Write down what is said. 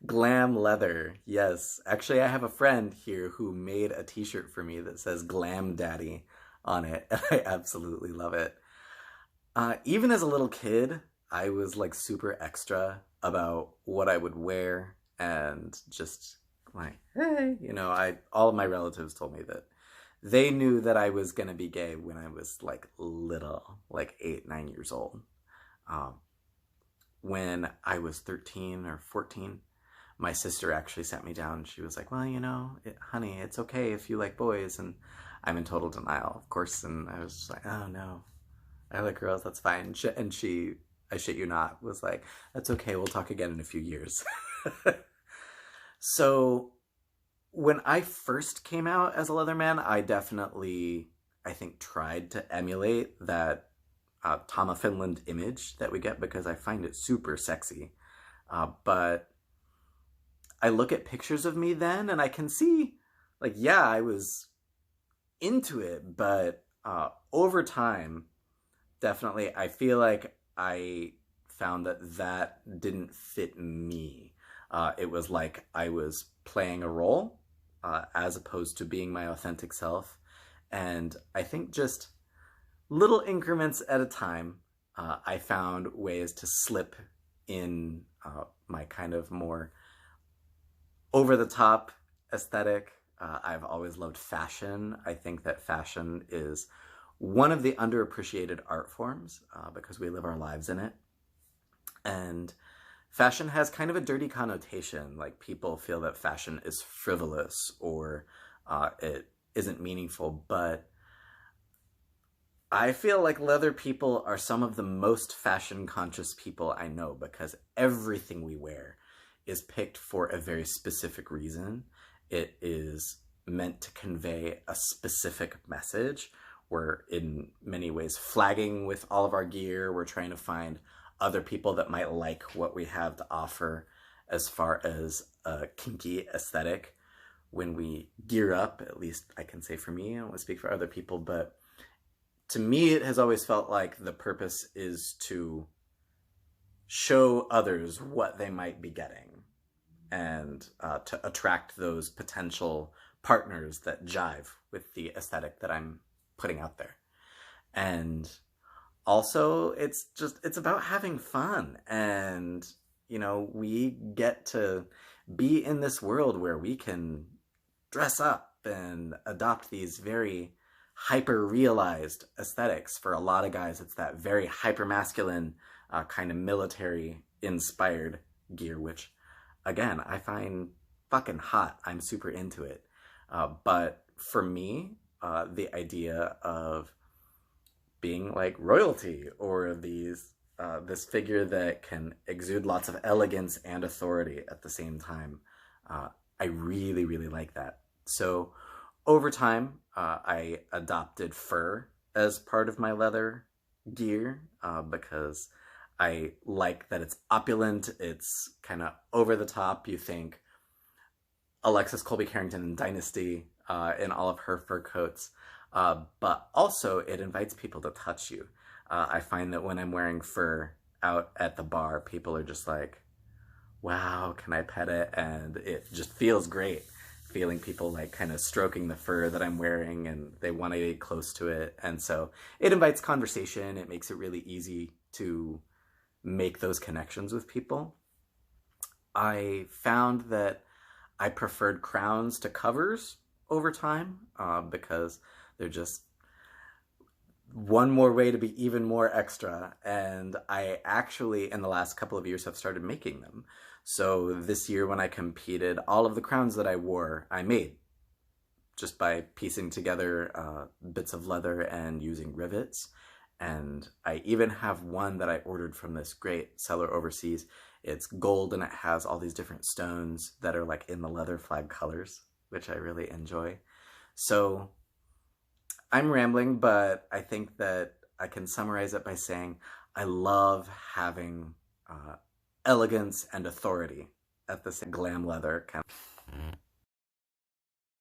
Glam leather. Yes. Actually, I have a friend here who made a t-shirt for me that says Glam Daddy on it, and I absolutely love it. Even as a little kid, I was like super extra about what I would wear and just like, hey, I all of my relatives told me that they knew that I was gonna be gay when I was like little, like 8, 9 years old. Um, when I was 13 or 14, my sister actually sat me down. She was like, well, honey, it's okay if you like boys. And I'm in total denial, of course. And I was just like, oh no, I like girls, that's fine. And she, I shit you not, was like, that's okay, we'll talk again in a few years. So when I first came out as a Leatherman, I definitely, I think, tried to emulate that Tom of Finland image that we get because I find it super sexy. But I look at pictures of me then and I can see, like, yeah, I was into it, but over time, definitely, I feel like I found that that didn't fit me. It was like I was playing a role as opposed to being my authentic self. And I think just little increments at a time, I found ways to slip in my kind of more over the top aesthetic. I've always loved fashion. I think that fashion is one of the underappreciated art forms because we live our lives in it. And fashion has kind of a dirty connotation. Like people feel that fashion is frivolous or it isn't meaningful, but I feel like leather people are some of the most fashion conscious people I know because everything we wear is picked for a very specific reason. It is meant to convey a specific message. We're in many ways flagging with all of our gear. We're trying to find other people that might like what we have to offer as far as a kinky aesthetic. When we gear up, at least I can say for me, I don't want to speak for other people, but to me, it has always felt like the purpose is to show others what they might be getting and to attract those potential partners that jive with the aesthetic that I'm putting out there. And also, it's about having fun. And, we get to be in this world where we can dress up and adopt these very hyper-realized aesthetics. For a lot of guys, it's that very hyper-masculine, kind of military-inspired gear, which, again, I find fucking hot. I'm super into it. But for me, the idea of being like royalty or this figure that can exude lots of elegance and authority at the same time, I really, really like that. So over time, I adopted fur as part of my leather gear because I like that it's opulent, it's kind of over the top. You think Alexis Colby Carrington in Dynasty in all of her fur coats, but also it invites people to touch you. I find that when I'm wearing fur out at the bar, people are just like, wow, can I pet it? And it just feels great feeling people like kind of stroking the fur that I'm wearing and they want to get close to it. And so it invites conversation. It makes it really easy to make those connections with people. I found that I preferred crowns to covers over time because they're just one more way to be even more extra. And I actually, in the last couple of years, have started making them. So this year when I competed, all of the crowns that I wore, I made just by piecing together bits of leather and using rivets. And I even have one that I ordered from this great seller overseas. It's gold and it has all these different stones that are like in the leather flag colors, which I really enjoy. So I'm rambling, but I think that I can summarize it by saying I love having elegance and authority at the same glam leather kind of.